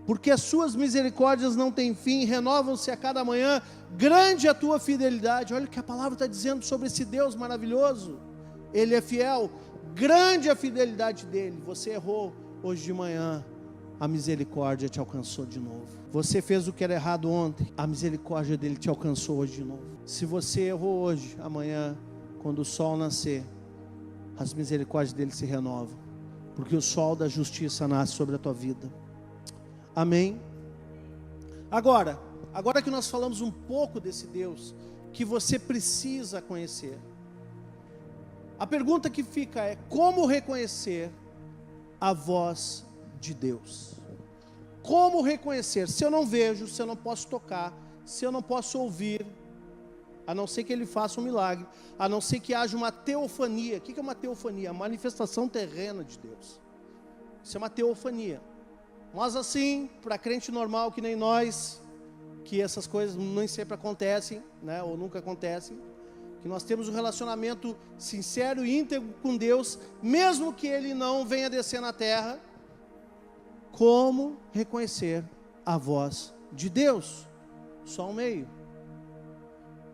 porque as suas misericórdias não têm fim, renovam-se a cada manhã, grande é a tua fidelidade. Olha o que a palavra está dizendo sobre esse Deus maravilhoso. Ele é fiel, grande é a fidelidade dele. Você errou hoje de manhã, a misericórdia te alcançou de novo. Você fez o que era errado ontem, a misericórdia dele te alcançou hoje de novo. Se você errou hoje, amanhã, quando o sol nascer, as misericórdias dele se renovam, porque o sol da justiça nasce sobre a tua vida. Amém? Agora que nós falamos um pouco desse Deus, que você precisa conhecer, a pergunta que fica é: como reconhecer a voz de Deus? Como reconhecer? Se eu não vejo, se eu não posso tocar, se eu não posso ouvir, a não ser que ele faça um milagre, a não ser que haja uma teofania. O que é uma teofania? A manifestação terrena de Deus. Isso é uma teofania. Mas assim, para crente normal que nem nós, que essas coisas nem sempre acontecem, né, ou nunca acontecem, que nós temos um relacionamento sincero e íntegro com Deus, mesmo que Ele não venha descer na terra. Como reconhecer a voz de Deus? Só um meio: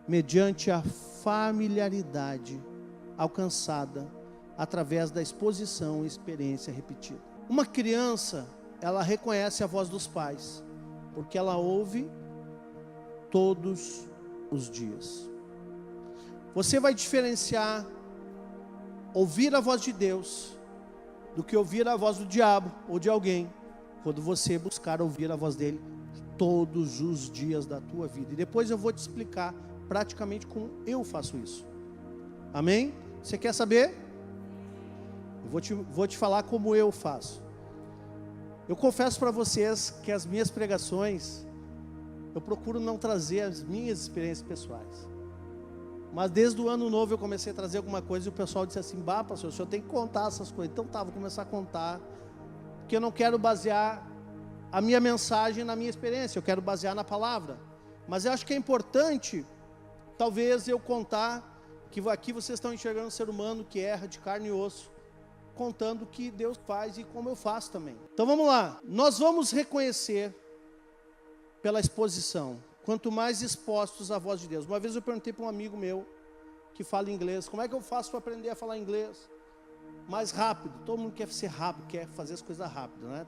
mediante a familiaridade alcançada através da exposição e experiência repetida. Uma criança, ela reconhece a voz dos pais, porque ela ouve todos os dias. Você vai diferenciar ouvir a voz de Deus do que ouvir a voz do diabo ou de alguém, quando você buscar ouvir a voz dele todos os dias da tua vida. E depois eu vou te explicar praticamente como eu faço isso. Amém? Você quer saber? Eu vou te falar como eu faço. Eu confesso para vocês que as minhas pregações, eu procuro não trazer as minhas experiências pessoais. Mas desde o ano novo eu comecei a trazer alguma coisa e o pessoal disse assim: bah, pastor, o senhor tem que contar essas coisas. Então tá, vou começar a contar, porque eu não quero basear a minha mensagem na minha experiência, eu quero basear na palavra. Mas eu acho que é importante, talvez, eu contar que aqui vocês estão enxergando um ser humano que erra de carne e osso, contando o que Deus faz e como eu faço também. Então vamos lá, nós vamos reconhecer pela exposição, quanto mais expostos à voz de Deus. Uma vez eu perguntei para um amigo meu que fala inglês: como é que eu faço para aprender a falar inglês mais rápido? Todo mundo quer ser rápido, quer fazer as coisas rápido, né?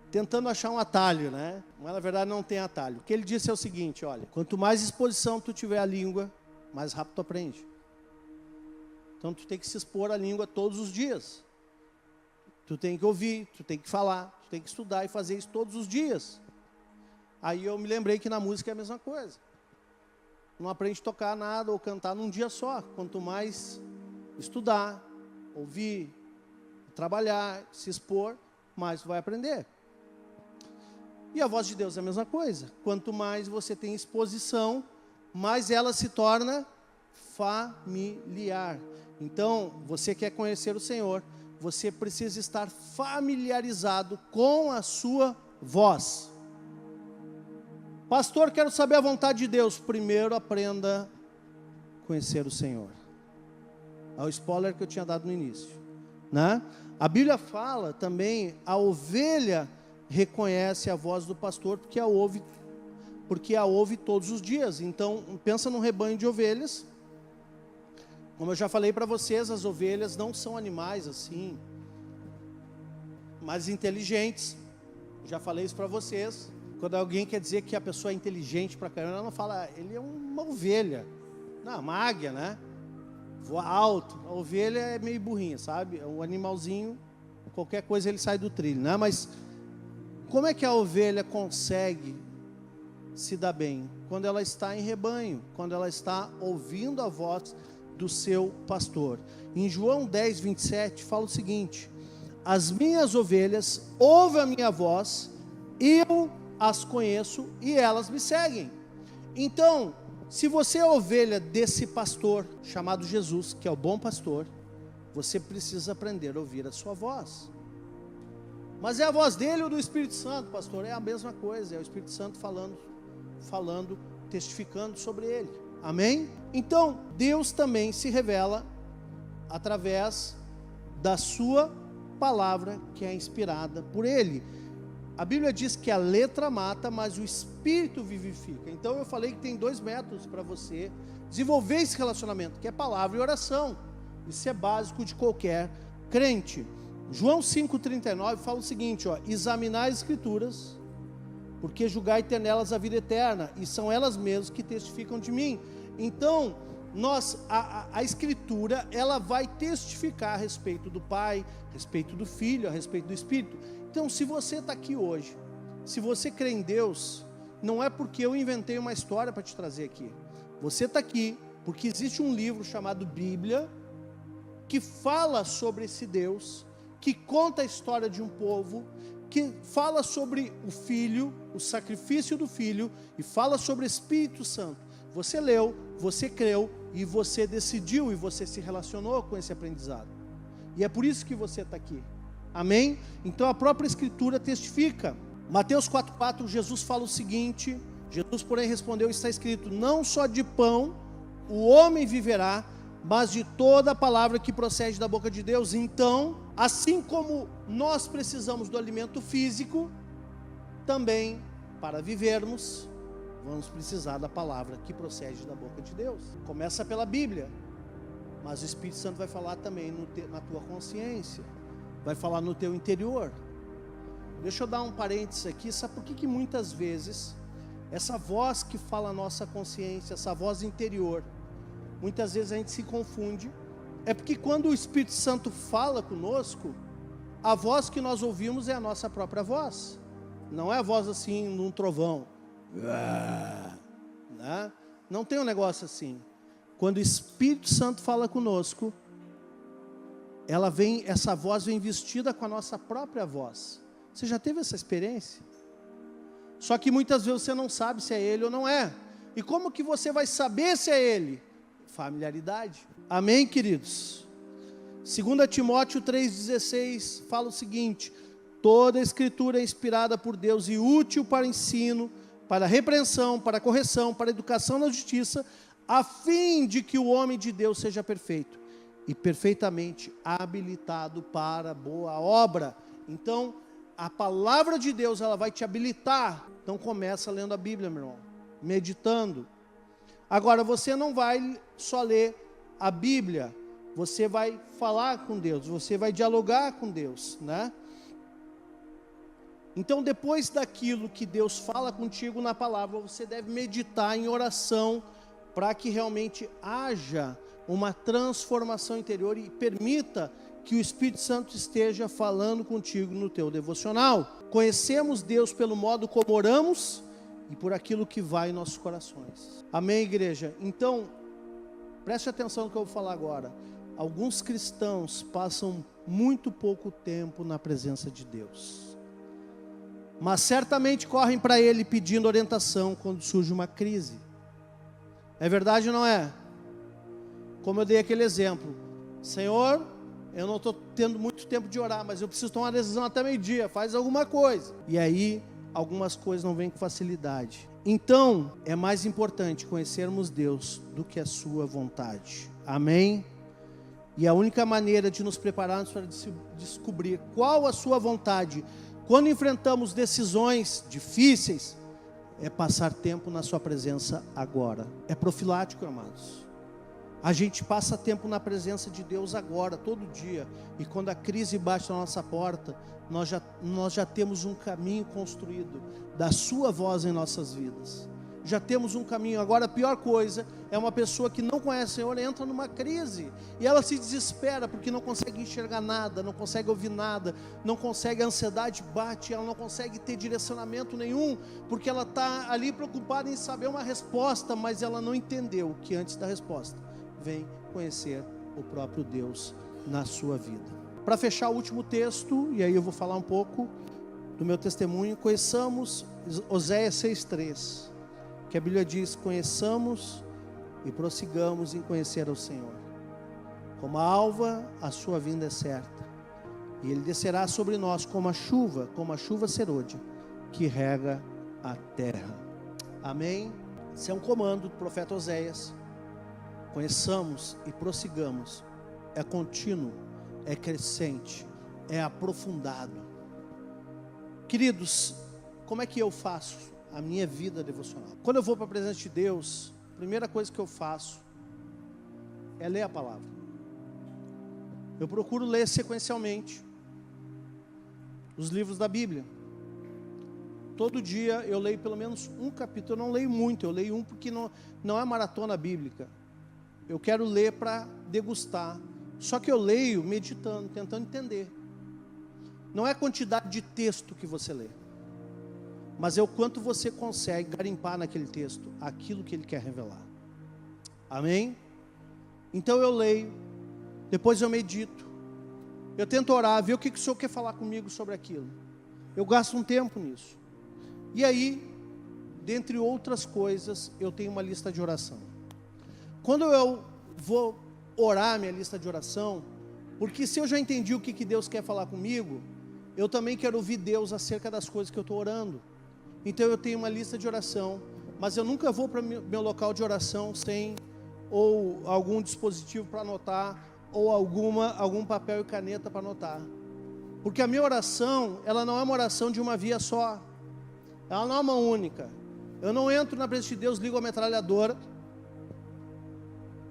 Tentando achar um atalho, né? Mas na verdade não tem atalho. O que ele disse é o seguinte: olha, quanto mais exposição tu tiver à língua, mais rápido tu aprende. Então tu tem que se expor à língua todos os dias. Tu tem que ouvir, tu tem que falar, tu tem que estudar e fazer isso todos os dias. Aí eu me lembrei que na música é a mesma coisa. Não aprende a tocar nada ou cantar num dia só. Quanto mais estudar, ouvir, trabalhar, se expor, mais tu vai aprender. E a voz de Deus é a mesma coisa. Quanto mais você tem exposição, mais ela se torna familiar. Então, você quer conhecer o Senhor, você precisa estar familiarizado com a sua voz. Pastor, quero saber a vontade de Deus. Primeiro aprenda a conhecer o Senhor. É o spoiler que eu tinha dado no início, né? A Bíblia fala também: a ovelha reconhece a voz do pastor porque a ouve todos os dias. Então, pensa num rebanho de ovelhas. Como eu já falei para vocês, as ovelhas não são animais assim, mas inteligentes. Já falei isso para vocês. Quando alguém quer dizer que a pessoa é inteligente para caramba, ela não fala: ele é uma ovelha. Não, uma águia, né? Voa alto. A ovelha é meio burrinha, sabe? É um animalzinho, qualquer coisa ele sai do trilho, né? Mas como é que a ovelha consegue se dar bem? Quando ela está em rebanho, quando ela está ouvindo a voz do seu pastor. Em João 10, 27, fala o seguinte: as minhas ovelhas ouvem a minha voz, eu as conheço e elas me seguem. Então, se você é ovelha desse pastor chamado Jesus, que é o bom pastor, você precisa aprender a ouvir a sua voz. Mas é a voz dele ou do Espírito Santo, pastor? É a mesma coisa, é o Espírito Santo falando, testificando sobre ele. Amém? Então, Deus também se revela através da sua palavra, que é inspirada por ele. A Bíblia diz que a letra mata, mas o Espírito vivifica. Então eu falei que tem 2 métodos para você desenvolver esse relacionamento, que é palavra e oração. Isso é básico de qualquer crente. João 5,39 fala o seguinte, examinai as Escrituras, porque julgai ter nelas a vida eterna, e são elas mesmas que testificam de mim. Então, a Escritura, ela vai testificar a respeito do Pai, a respeito do Filho, a respeito do Espírito. Então, se você está aqui hoje, se você crê em Deus, não é porque eu inventei uma história para te trazer aqui. Você está aqui porque existe um livro chamado Bíblia, que fala sobre esse Deus, que conta a história de um povo, que fala sobre o Filho, o sacrifício do Filho, e fala sobre o Espírito Santo. Você leu, você creu, e você decidiu, e você se relacionou com esse aprendizado. E é por isso que você está aqui. Amém? Então a própria Escritura testifica. Mateus 4,4, Jesus fala o seguinte, Jesus porém respondeu, está escrito, não só de pão o homem viverá, mas de toda a palavra que procede da boca de Deus. Então, assim como nós precisamos do alimento físico, também para vivermos, vamos precisar da palavra que procede da boca de Deus. Começa pela Bíblia, mas o Espírito Santo vai falar também na tua consciência, vai falar no teu interior. Deixa eu dar um parênteses aqui. Sabe por que muitas vezes essa voz que fala a nossa consciência, essa voz interior, muitas vezes a gente se confunde? É porque quando o Espírito Santo fala conosco, a voz que nós ouvimos é a nossa própria voz. Não é a voz assim num trovão, né? Não tem um negócio assim. Quando o Espírito Santo fala conosco, essa voz vem vestida com a nossa própria voz. Você já teve essa experiência? Só que muitas vezes você não sabe se é ele ou não é. E como que você vai saber se é ele? Familiaridade. Amém, queridos? 2 Timóteo 3,16 fala o seguinte, toda a Escritura é inspirada por Deus e útil para ensino, para repreensão, para correção, para educação na justiça, a fim de que o homem de Deus seja perfeito e perfeitamente habilitado para boa obra. Então, a palavra de Deus, ela vai te habilitar. Então, começa lendo a Bíblia, meu irmão, meditando. Agora, você não vai só ler a Bíblia, você vai falar com Deus, você vai dialogar com Deus, né? Então, depois daquilo que Deus fala contigo na palavra, você deve meditar em oração, para que realmente haja uma transformação interior e permita que o Espírito Santo esteja falando contigo no teu devocional. Conhecemos Deus pelo modo como oramos e por aquilo que vai em nossos corações. Amém, igreja? Então, preste atenção no que eu vou falar agora. Alguns cristãos passam muito pouco tempo na presença de Deus, mas certamente correm para Ele pedindo orientação quando surge uma crise. É verdade ou não é? Como eu dei aquele exemplo, Senhor, eu não estou tendo muito tempo de orar, mas eu preciso tomar uma decisão até meio-dia, faz alguma coisa. E aí, algumas coisas não vêm com facilidade. Então, é mais importante conhecermos Deus do que a sua vontade. Amém? E a única maneira de nos prepararmos para descobrir qual a sua vontade, quando enfrentamos decisões difíceis, é passar tempo na sua presença agora. É profilático, amados. A gente passa tempo na presença de Deus agora, todo dia. E quando a crise bate na nossa porta, nós já temos um caminho construído da sua voz em nossas vidas. Já temos um caminho. Agora a pior coisa é uma pessoa que não conhece o Senhor, entra numa crise e ela se desespera porque não consegue enxergar nada, não consegue ouvir nada, não consegue, a ansiedade bate, ela não consegue ter direcionamento nenhum, porque ela está ali preocupada em saber uma resposta, mas ela não entendeu que antes da resposta vem conhecer o próprio Deus na sua vida. Para fechar o último texto, e aí eu vou falar um pouco, do meu testemunho, conheçamos Oséias 6,3, que a Bíblia diz: conheçamos e prossigamos em conhecer ao Senhor. Como a alva, a sua vinda é certa, e Ele descerá sobre nós como a chuva serôdia, que rega a terra. Amém? Esse é um comando do profeta Oséias. Conheçamos e prossigamos. É contínuo, é crescente, é aprofundado. Queridos, como é que eu faço a minha vida devocional? Quando eu vou para a presença de Deus, a primeira coisa que eu faço é ler a palavra. Eu procuro ler sequencialmente os livros da Bíblia. Todo dia eu leio pelo menos um capítulo. Eu não leio muito, eu leio um porque não é maratona bíblica. Eu quero ler para degustar. Só que eu leio meditando, tentando entender. Não é a quantidade de texto que você lê, mas é o quanto você consegue garimpar naquele texto aquilo que ele quer revelar. Amém? Então eu leio, depois eu medito, eu tento orar, ver o que o Senhor quer falar comigo sobre aquilo. Eu gasto um tempo nisso. E aí, dentre outras coisas, eu tenho uma lista de oração. Quando eu vou orar minha lista de oração, porque se eu já entendi o que Deus quer falar comigo, eu também quero ouvir Deus acerca das coisas que eu estou orando. Então eu tenho uma lista de oração, mas eu nunca vou para meu local de oração sem ou algum dispositivo para anotar, ou algum papel e caneta para anotar. Porque a minha oração, ela não é uma oração de uma via só. Ela não é uma única. Eu não entro na presença de Deus, ligo a metralhadora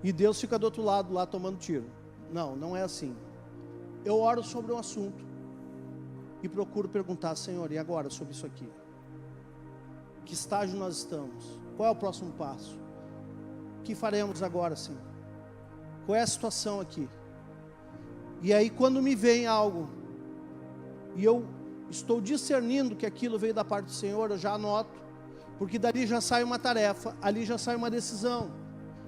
e Deus fica do outro lado lá tomando tiro. Não, não é assim. Eu oro sobre um assunto e procuro perguntar: Senhor, e agora sobre isso aqui? Que estágio nós estamos? Qual é o próximo passo? O que faremos agora, Senhor? Qual é a situação aqui? E aí quando me vem algo e eu estou discernindo que aquilo veio da parte do Senhor, eu já anoto, porque dali já sai uma tarefa, ali já sai uma decisão.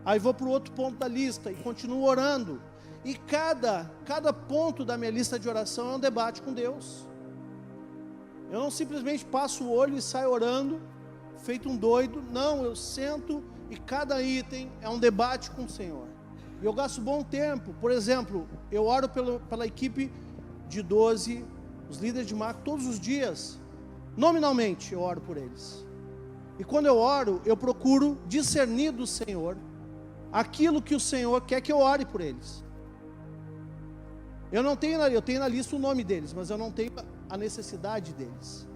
Aí vou para o outro ponto da lista e continuo orando. E cada ponto da minha lista de oração é um debate com Deus. Eu não simplesmente passo o olho e saio orando, feito um doido. Não, eu sento e cada item é um debate com o Senhor. E eu gasto bom tempo. Por exemplo, eu oro pela equipe de 12, os líderes de marketing, todos os dias. Nominalmente eu oro por eles. E quando eu oro, eu procuro discernir do Senhor aquilo que o Senhor quer que eu ore por eles. Eu tenho na lista o nome deles, mas eu não tenho a necessidade deles.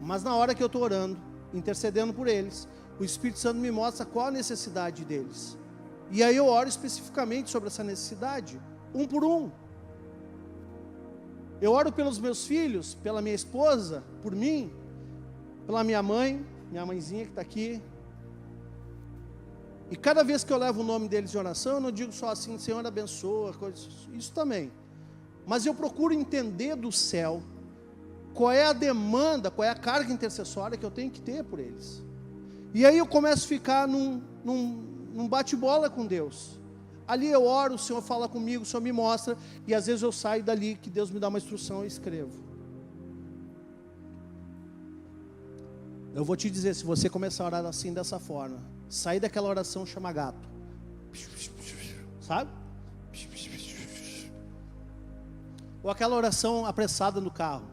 Mas na hora que eu estou orando, intercedendo por eles, o Espírito Santo me mostra qual a necessidade deles. E aí eu oro especificamente sobre essa necessidade, um por um. Eu oro pelos meus filhos, pela minha esposa, por mim, pela minha mãe, minha mãezinha que está aqui. E cada vez que eu levo o nome deles em oração, eu não digo só assim: Senhor abençoa, isso também. Mas eu procuro entender do céu qual é a demanda, qual é a carga intercessória que eu tenho que ter por eles. E aí eu começo a ficar num bate-bola com Deus. Ali eu oro, o Senhor fala comigo, o Senhor me mostra, e às vezes eu saio dali, que Deus me dá uma instrução e escrevo. Eu vou te dizer, se você começar a orar assim, dessa forma, sair daquela oração chama gato, sabe? Ou aquela oração apressada no carro: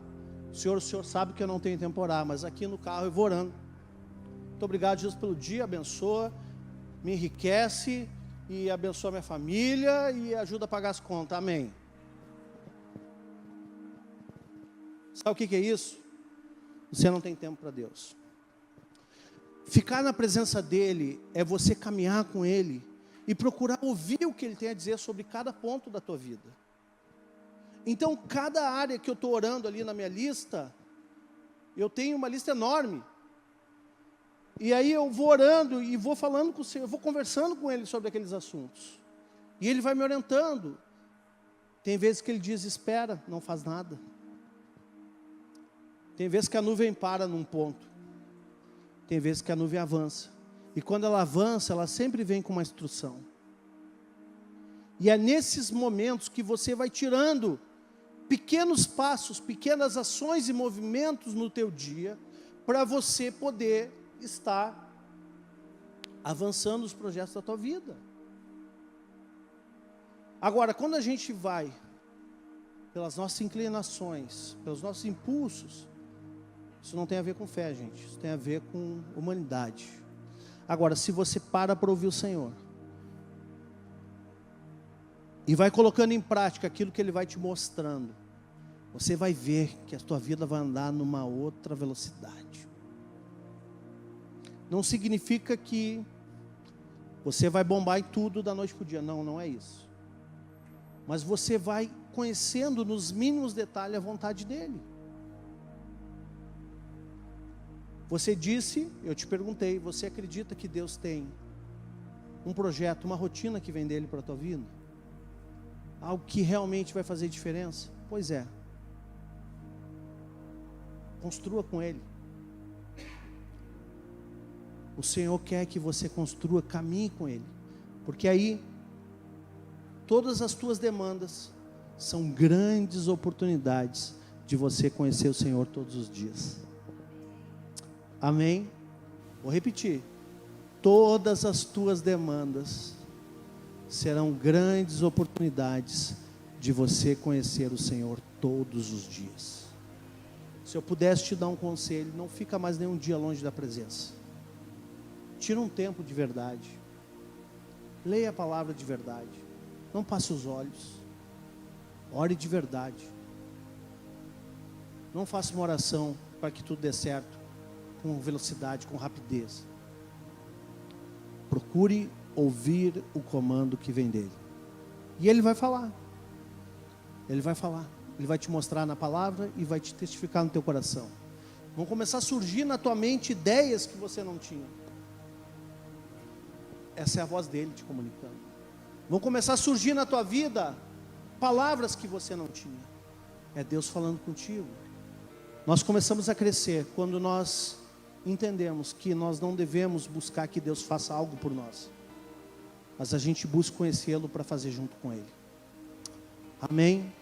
o Senhor sabe que eu não tenho tempo para orar, mas aqui no carro eu vou orando. Muito obrigado, Jesus, pelo dia, abençoa, me enriquece e abençoa minha família e ajuda a pagar as contas, amém. Sabe o que é isso? Você não tem tempo para Deus. Ficar na presença dEle é você caminhar com Ele e procurar ouvir o que Ele tem a dizer sobre cada ponto da tua vida. Então, cada área que eu estou orando ali na minha lista, eu tenho uma lista enorme. E aí eu vou orando e vou falando com o Senhor, eu vou conversando com Ele sobre aqueles assuntos. E Ele vai me orientando. Tem vezes que Ele diz: espera, não faz nada. Tem vezes que a nuvem para num ponto. Tem vezes que a nuvem avança. E quando ela avança, ela sempre vem com uma instrução. E é nesses momentos que você vai tirando pequenos passos, pequenas ações e movimentos no teu dia, para você poder estar avançando os projetos da tua vida. Agora, quando a gente vai pelas nossas inclinações, pelos nossos impulsos, isso não tem a ver com fé, gente, isso tem a ver com humanidade. Agora, se você para ouvir o Senhor, e vai colocando em prática aquilo que Ele vai te mostrando, você vai ver que a tua vida vai andar numa outra velocidade. Não significa que você vai bombar em tudo da noite para o dia. Não, não é isso. Mas você vai conhecendo nos mínimos detalhes a vontade dEle. Você disse, eu te perguntei, você acredita que Deus tem um projeto, uma rotina que vem dEle para a tua vida? Algo que realmente vai fazer diferença? Pois é. Construa com Ele. O Senhor quer que você construa, caminhe com Ele. Porque aí, todas as tuas demandas são grandes oportunidades de você conhecer o Senhor todos os dias. Amém? Vou repetir. Todas as tuas demandas serão grandes oportunidades de você conhecer o Senhor todos os dias. Se eu pudesse te dar um conselho, não fica mais nenhum dia longe da presença. Tira um tempo de verdade. Leia a palavra de verdade. Não passe os olhos. Ore de verdade. Não faça uma oração para que tudo dê certo com velocidade, com rapidez. Procure ouvir o comando que vem dele. E ele vai falar. Ele vai falar. Ele vai te mostrar na palavra e vai te testificar no teu coração. Vão começar a surgir na tua mente ideias que você não tinha. Essa é a voz dele te comunicando. Vão começar a surgir na tua vida palavras que você não tinha. É Deus falando contigo. Nós começamos a crescer quando nós entendemos que nós não devemos buscar que Deus faça algo por nós, mas a gente busca conhecê-lo para fazer junto com Ele. Amém?